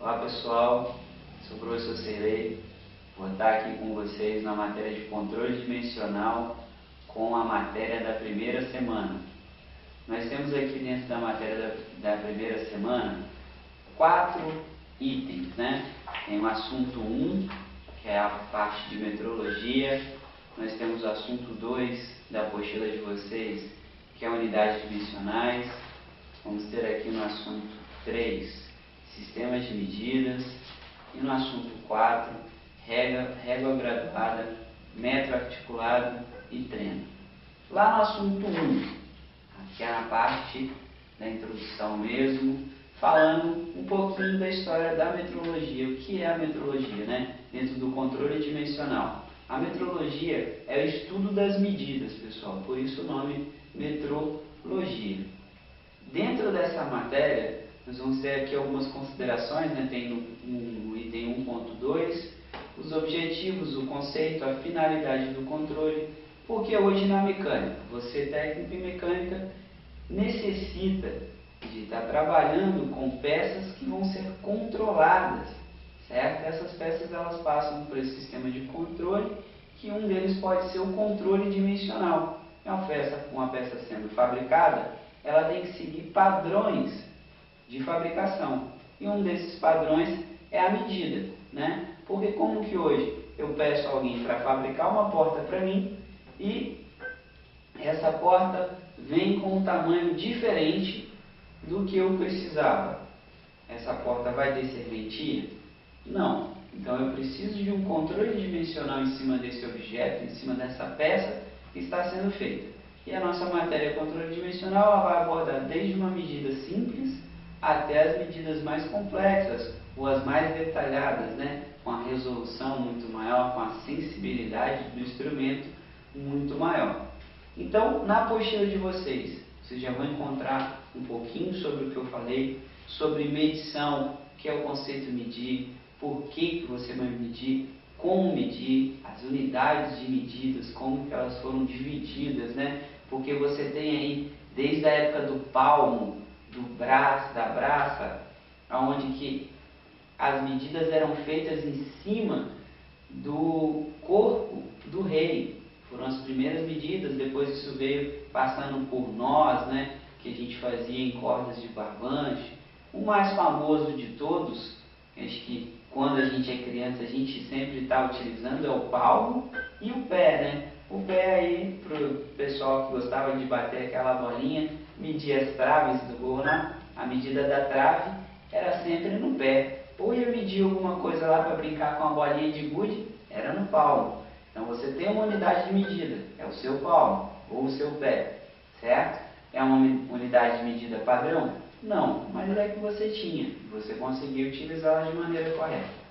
Olá pessoal, sou o professor Seirei, vou estar aqui com vocês na matéria de controle dimensional com a matéria da primeira semana. Nós temos aqui dentro da matéria da primeira semana 4 itens, né? Tem o assunto 1, que é a parte de metrologia. Nós temos o assunto 2 da apostila de vocês, que é a unidades dimensionais. Vamos ter aqui no assunto 3, sistemas de medidas. E no assunto 4, régua graduada, metro articulado e treino. Lá no assunto 1, que é a parte da introdução mesmo, falando um pouquinho da história da metrologia. O que é a metrologia, né? Dentro do controle dimensional. A metrologia é o estudo das medidas, pessoal, por isso o nome metrologia. Dentro dessa matéria, nós vamos ter aqui algumas considerações, né? Tem no item 1.2, os objetivos, o conceito, a finalidade do controle, porque hoje na mecânica, você técnico em mecânica, necessita de estar trabalhando com peças que vão ser controladas, certo? Essas peças elas passam por esse sistema de controle, que um deles pode ser o controle dimensional. Uma peça sendo fabricada, ela tem que seguir padrões de fabricação. E um desses padrões é a medida, né? Porque como que hoje eu peço a alguém para fabricar uma porta para mim e essa porta vem com um tamanho diferente do que eu precisava. Essa porta vai ter serventia? Não. Então eu preciso de um controle dimensional em cima desse objeto, em cima dessa peça que está sendo feita. E a nossa matéria controle dimensional ela vai abordar desde uma medida simples até as medidas mais complexas ou as mais detalhadas, né? Com a resolução muito maior, com a sensibilidade do instrumento muito maior. Então, na apostila de vocês já vão encontrar um pouquinho sobre o que eu falei, sobre medição, o que é o conceito medir, por que você vai medir, como medir, as unidades de medidas, como que elas foram divididas, né? Porque você tem aí, desde a época do palmo, do braço, da braça, onde que as medidas eram feitas em cima do corpo do rei. Foram as primeiras medidas, depois isso veio passando por nós, né, que a gente fazia em cordas de barbante. O mais famoso de todos, acho que quando a gente é criança a gente sempre está utilizando, é o palmo e o pé, né? O pé aí, para o pessoal que gostava de bater aquela bolinha, medir as traves do gol, né? A medida da trave era sempre no pé. Ou ia medir alguma coisa lá para brincar com a bolinha de gude, era no palmo. Então você tem uma unidade de medida, é o seu palmo ou o seu pé, certo? É uma unidade de medida padrão? Não, mas é que você tinha, você conseguiu utilizá-la de maneira correta.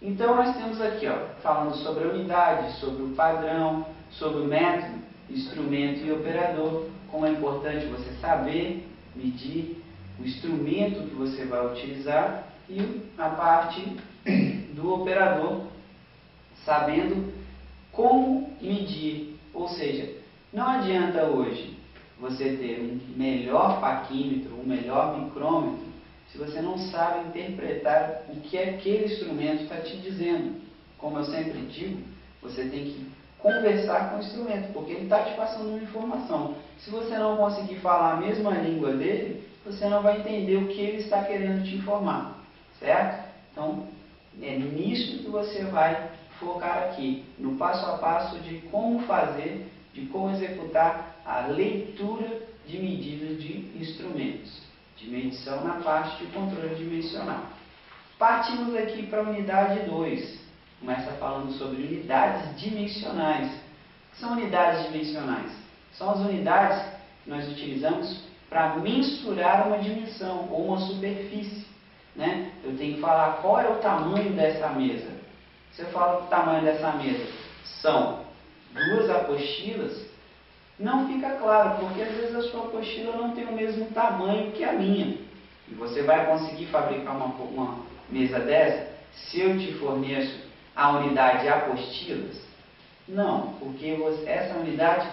Então nós temos aqui, ó, falando sobre a unidade, sobre o padrão, sobre o método, instrumento e operador, como é importante você saber medir o instrumento que você vai utilizar e a parte do operador, sabendo como medir. Ou seja, não adianta hoje você ter um melhor paquímetro, um melhor micrômetro, se você não sabe interpretar o que aquele instrumento está te dizendo. Como eu sempre digo, você tem que conversar com o instrumento, porque ele está te passando uma informação. Se você não conseguir falar a mesma língua dele, você não vai entender o que ele está querendo te informar, certo? Então, é nisso que você vai focar aqui, no passo a passo de como fazer, de como executar a leitura de medidas de instrumentos, de medição na parte de controle dimensional. Partimos aqui para a unidade 2, começa falando sobre unidades dimensionais. O que são unidades dimensionais? São as unidades que nós utilizamos para mensurar uma dimensão ou uma superfície, né? Eu tenho que falar qual é o tamanho dessa mesa. Se eu falo que o tamanho dessa mesa são 2 apostilas, não fica claro, porque às vezes a sua apostila não tem o mesmo tamanho que a minha. E você vai conseguir fabricar uma mesa dessa se eu te forneço a unidade de apostilas? Não, porque essa unidade,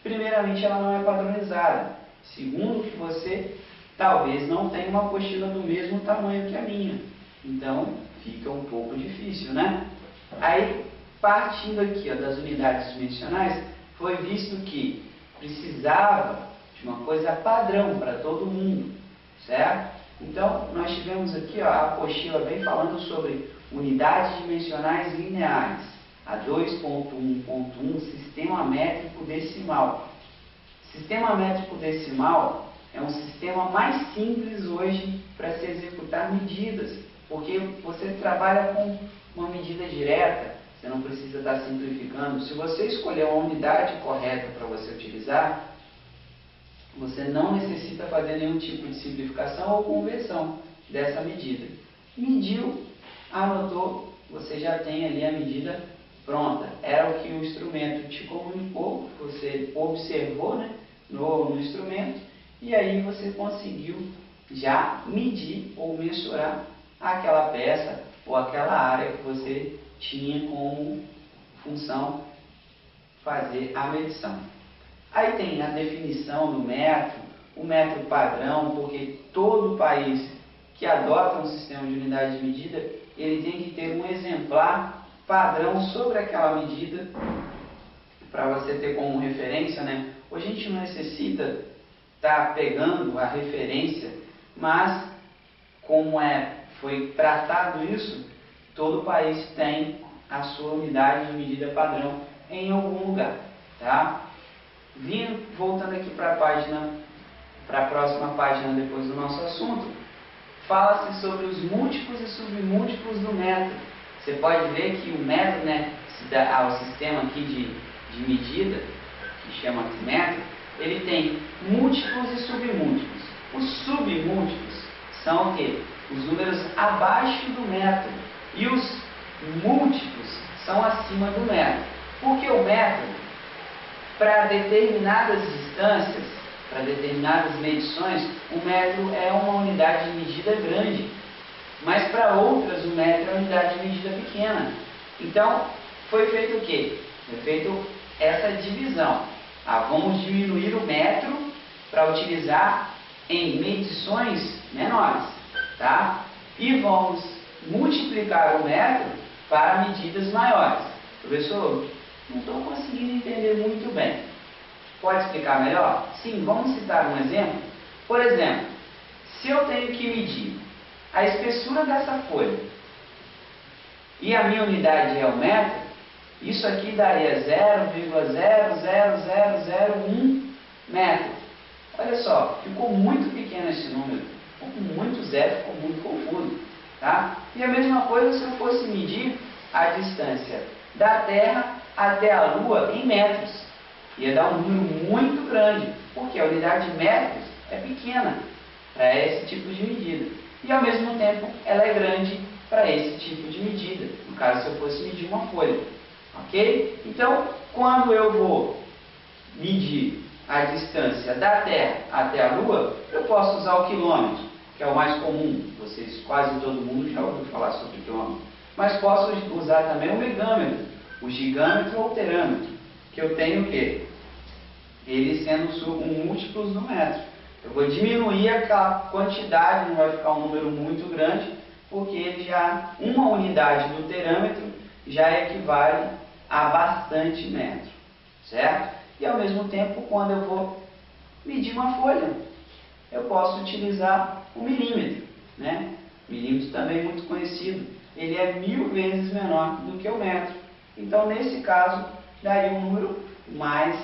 primeiramente, ela não é padronizada. Segundo, que você talvez não tenha uma apostila do mesmo tamanho que a minha. Então, fica um pouco difícil, né? Aí, partindo aqui das unidades dimensionais, foi visto que precisava de uma coisa padrão para todo mundo, certo? Então, nós tivemos aqui a apostila bem falando sobre unidades dimensionais lineares, a 2.1.1, sistema métrico decimal. Sistema métrico decimal é um sistema mais simples hoje para se executar medidas, porque você trabalha com uma medida direta, você não precisa estar simplificando. Se você escolher uma unidade correta para você utilizar, você não necessita fazer nenhum tipo de simplificação ou conversão dessa medida. Mediu, anotou, você já tem ali a medida pronta. Era o que o instrumento te comunicou, você observou, né, no instrumento, e aí você conseguiu já medir ou mensurar aquela peça ou aquela área que você tinha como função fazer a medição. Aí tem a definição do metro, o metro padrão, porque todo país que adota um sistema de unidade de medida, ele tem que ter um exemplar padrão sobre aquela medida para você ter como referência, né? Hoje a gente não necessita estar pegando a referência, mas como foi tratado isso, todo país tem a sua unidade de medida padrão em algum lugar, tá? Voltando aqui para a próxima página depois do nosso assunto, fala-se sobre os múltiplos e submúltiplos do metro. Você pode ver que o metro, né, o sistema aqui de medida, que chama-se metro, ele tem múltiplos e submúltiplos. Os submúltiplos são o quê? Os números abaixo do metro. E os múltiplos são acima do metro. Porque o metro, para determinadas distâncias, para determinadas medições, o metro é uma unidade de medida grande. Mas para outras, o metro é uma unidade de medida pequena. Então, foi feito o quê? Foi feito essa divisão. Vamos diminuir o metro para utilizar em medições menores, tá? E vamos multiplicar o metro para medidas maiores. Professor, não estou conseguindo entender muito bem. Pode explicar melhor? Sim, vamos citar um exemplo. Por exemplo, se eu tenho que medir a espessura dessa folha e a minha unidade é o metro, isso aqui daria 0,00001 metro. Olha só, ficou muito pequeno esse número, ficou com muito zero, ficou muito confuso, tá? E a mesma coisa se eu fosse medir a distância da Terra até a Lua em metros. Ia dar um número muito grande, porque a unidade de metros é pequena para esse tipo de medida. E ao mesmo tempo ela é grande para esse tipo de medida, no caso se eu fosse medir uma folha. Ok? Então, quando eu vou medir a distância da Terra até a Lua, eu posso usar o quilômetro, que é o mais comum. Vocês, quase todo mundo já ouviu falar sobre quilômetro. Mas posso usar também o megâmetro, o gigâmetro ou o terâmetro, que eu tenho o quê? Eles sendo múltiplos do metro. Eu vou diminuir aquela quantidade, não vai ficar um número muito grande, porque ele uma unidade do terâmetro já equivale a bastante metro, certo? E ao mesmo tempo, quando eu vou medir uma folha, eu posso utilizar o milímetro, né? Milímetro também muito conhecido. Ele é 1000 vezes menor do que o metro. Então, nesse caso, daria um número mais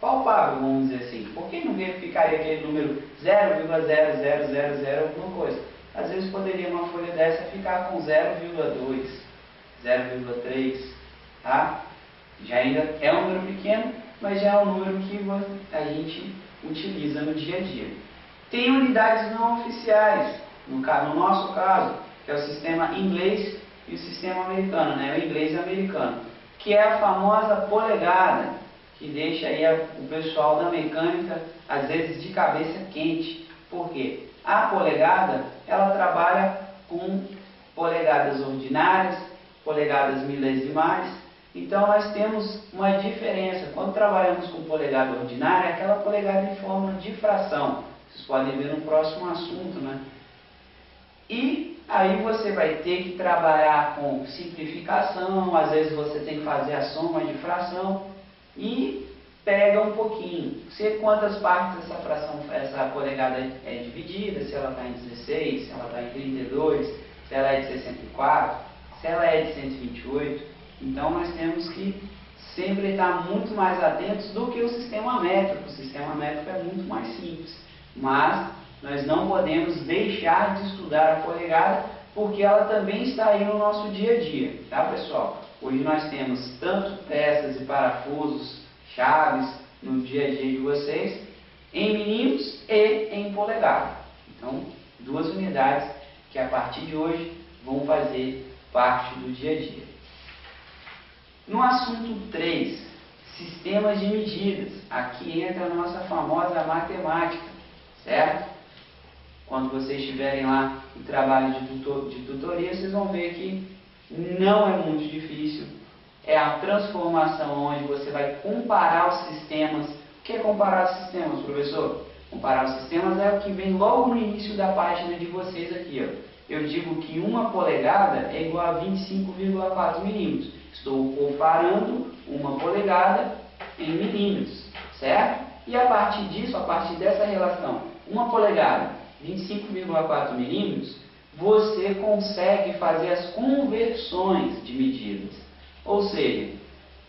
palpável, vamos dizer assim. Por que não ficaria aquele número 0,0000 alguma coisa? Às vezes poderia uma folha dessa ficar com 0,2, 0,3, tá? Já ainda é um número pequeno, mas já é um número que a gente utiliza no dia a dia. Tem unidades não oficiais, no nosso caso, que é o sistema inglês e o sistema americano, né? O inglês e americano, que é a famosa polegada, que deixa aí o pessoal da mecânica, às vezes, de cabeça quente. Por quê? A polegada, ela trabalha com polegadas ordinárias, polegadas milesimais. Então, nós temos uma diferença. Quando trabalhamos com polegada ordinária, é aquela polegada em forma de fração. Vocês podem ver no próximo assunto, né? E aí você vai ter que trabalhar com simplificação, às vezes você tem que fazer a soma de fração e pega um pouquinho. Quantas partes essa polegada é dividida, se ela está em 16, se ela está em 32, se ela é de 64, se ela é de 128. Então nós temos que sempre estar muito mais atentos do que o sistema métrico. O sistema métrico é muito mais simples, mas nós não podemos deixar de estudar a polegada, porque ela também está aí no nosso dia a dia, tá, pessoal? Hoje nós temos tanto peças e parafusos, chaves no dia a dia de vocês, em milímetros e em polegada. Então, 2 unidades que a partir de hoje vão fazer parte do dia a dia. No assunto 3, sistemas de medidas, aqui entra a nossa famosa matemática, certo? Quando vocês estiverem lá no trabalho de tutoria, vocês vão ver que não é muito difícil. É a transformação onde você vai comparar os sistemas. O que é comparar os sistemas, professor? Comparar os sistemas é o que vem logo no início da página de vocês aqui, ó. Eu digo que 1 polegada é igual a 25,4 milímetros. Estou comparando 1 polegada em milímetros, certo? E a partir disso, a partir dessa relação, 1 polegada, 25,4 milímetros, você consegue fazer as conversões de medidas. Ou seja,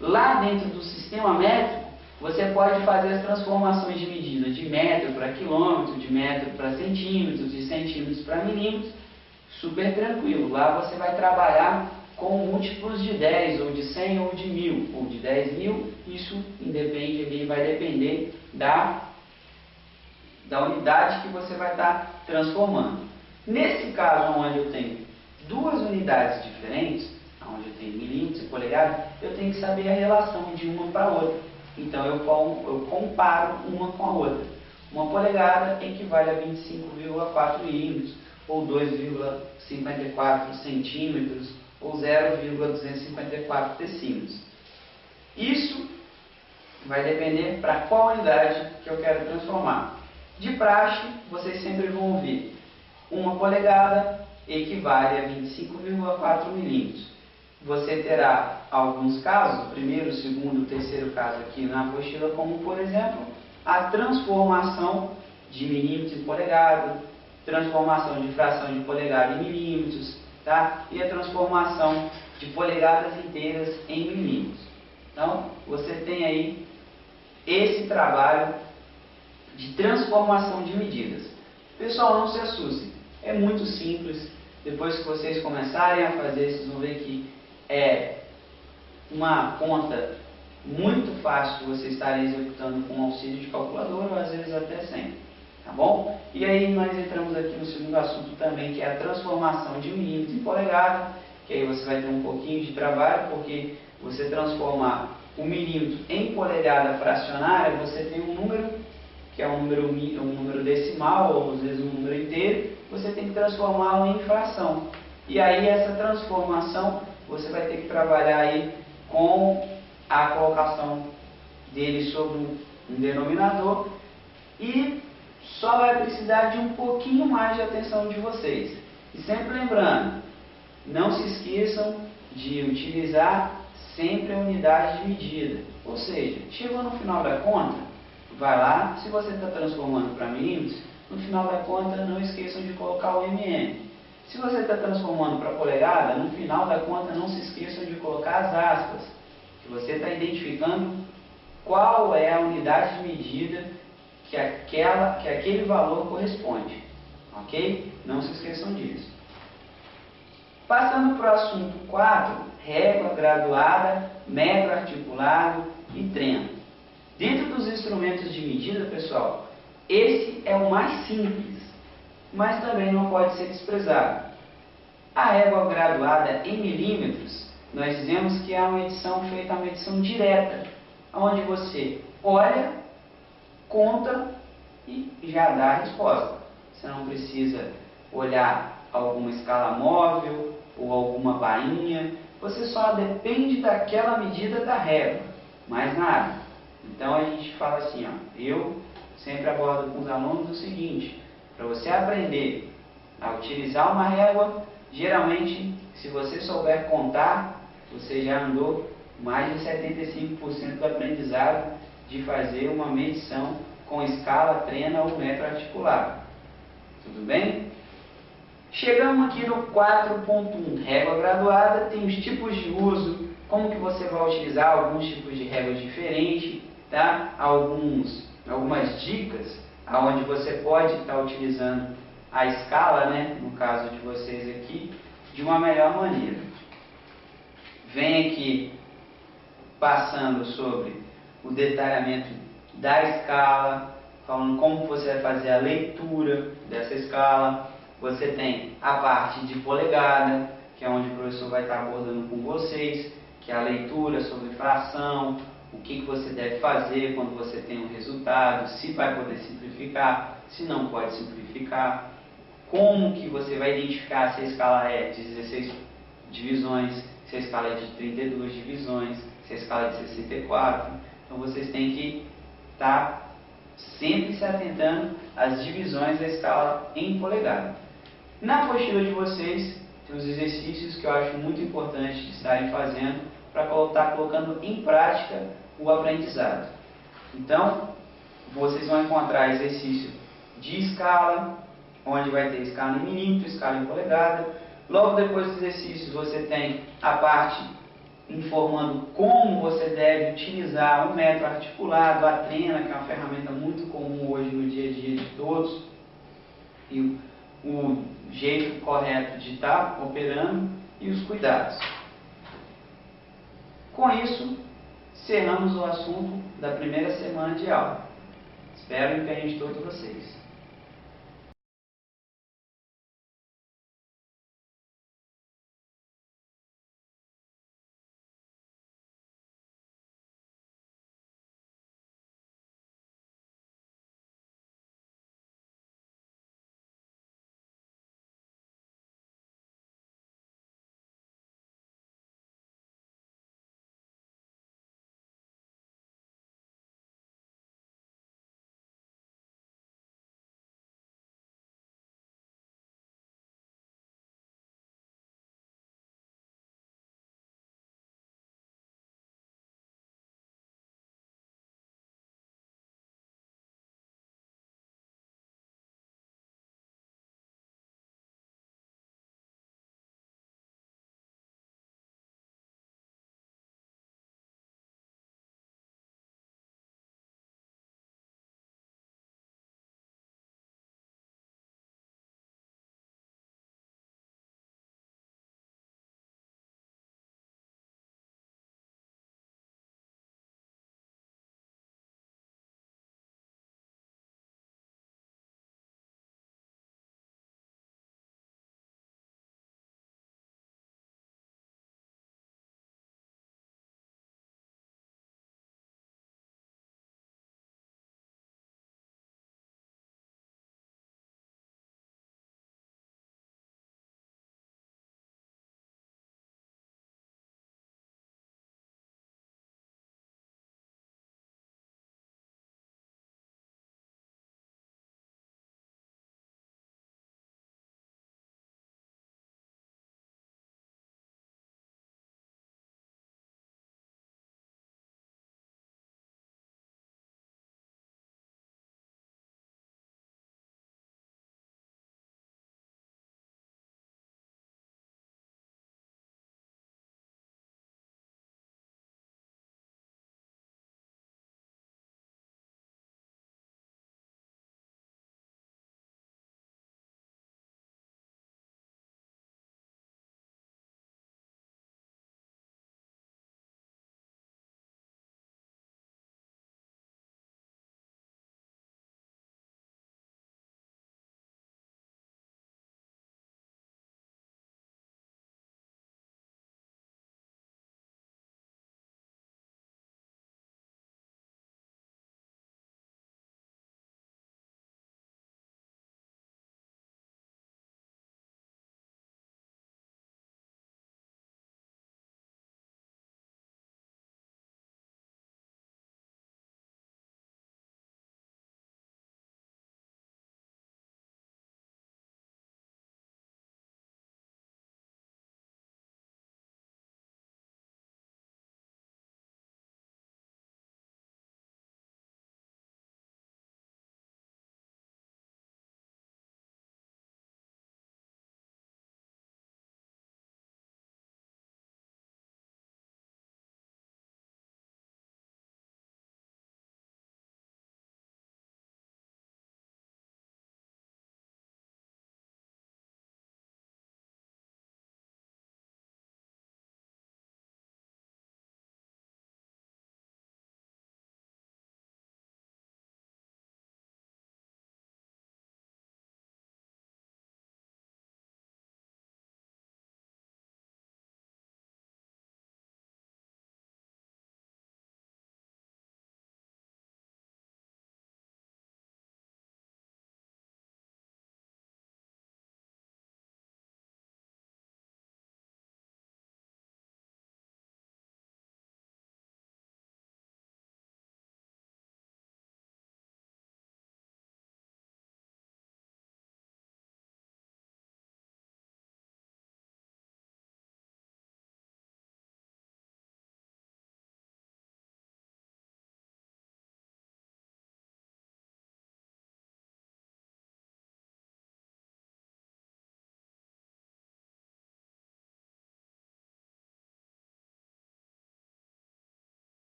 lá dentro do sistema métrico, você pode fazer as transformações de medida de metro para quilômetro, de metro para centímetros, de centímetros para milímetros, super tranquilo. Lá você vai trabalhar com múltiplos de 10, ou de 100, ou de 1000, ou de 10.000. Isso vai depender da unidade que você vai estar transformando. Nesse caso, onde eu tenho 2 unidades diferentes, onde eu tenho milímetros e polegadas, eu tenho que saber a relação de uma para a outra. Então eu comparo uma com a outra. 1 polegada equivale a 25,4 milímetros, ou 2,54 centímetros, ou 0,254 decímetros. Isso vai depender para qual unidade que eu quero transformar. De praxe, vocês sempre vão ouvir 1 polegada equivale a 25,4 milímetros. Você terá alguns casos, o primeiro, o segundo, o terceiro caso aqui na apostila, como por exemplo, a transformação de milímetros em polegada, transformação de fração de polegada em milímetros, tá? E a transformação de polegadas inteiras em milímetros. Então, você tem aí esse trabalho de transformação de medidas. Pessoal, não se assustem, é muito simples. Depois que vocês começarem a fazer, vocês vão ver que é uma conta muito fácil de vocês estarem executando com auxílio de calculadora, ou às vezes até sem, tá bom? E aí nós entramos aqui no segundo assunto também, que é a transformação de milímetro em polegada, que aí você vai ter um pouquinho de trabalho, porque você transformar o milímetro em polegada fracionária, você tem um número, que é um número decimal, ou às vezes um número inteiro, você tem que transformá-lo em fração. E aí essa transformação, você vai ter que trabalhar aí com a colocação dele sobre um denominador, e só vai precisar de um pouquinho mais de atenção de vocês. E sempre lembrando, não se esqueçam de utilizar sempre a unidade de medida. Ou seja, chegou no final da conta, vai lá, se você está transformando para milímetros, no final da conta não esqueçam de colocar o mm. Se você está transformando para polegada, no final da conta não se esqueçam de colocar as aspas, que você está identificando qual é a unidade de medida que aquele valor corresponde, ok? Não se esqueçam disso. Passando para o assunto 4, régua graduada, metro articulado e treno. Dentro dos instrumentos de medida, pessoal, esse é o mais simples, mas também não pode ser desprezado. A régua graduada em milímetros, nós dizemos que é uma medição feita, uma medição direta, onde você olha, conta e já dá a resposta. Você não precisa olhar alguma escala móvel ou alguma bainha, você só depende daquela medida da régua, mais nada. Então a gente fala assim, ó, eu sempre abordo com os alunos o seguinte: para você aprender a utilizar uma régua, geralmente, se você souber contar, você já andou mais de 75% do aprendizado de fazer uma medição com escala, trena ou metro articulado. Tudo bem? Chegamos aqui no 4.1, régua graduada, tem os tipos de uso, como que você vai utilizar alguns tipos de réguas diferentes, tá? Algumas dicas aonde você pode estar utilizando a escala, né, no caso de vocês aqui, de uma melhor maneira. Vem aqui passando sobre o detalhamento da escala, falando como você vai fazer a leitura dessa escala. Você tem a parte de polegada, que é onde o professor vai estar abordando com vocês, que é a leitura sobre fração, o que você deve fazer quando você tem um resultado, se vai poder simplificar, se não pode simplificar, como que você vai identificar se a escala é de 16 divisões, se a escala é de 32 divisões, se a escala é de 64. Então vocês têm que estar sempre se atentando às divisões da escala em polegada. Na apostila de vocês tem os exercícios que eu acho muito importante de estarem fazendo para estar colocando em prática o aprendizado. Então, vocês vão encontrar exercício de escala, onde vai ter escala em milímetro, escala em polegada. Logo depois dos exercícios você tem a parte informando como você deve utilizar o metro articulado, a trena, que é uma ferramenta muito comum hoje no dia a dia de todos, e o jeito correto de estar operando e os cuidados. Com isso, encerramos o assunto da primeira semana de aula. Espero o empenho de todos vocês.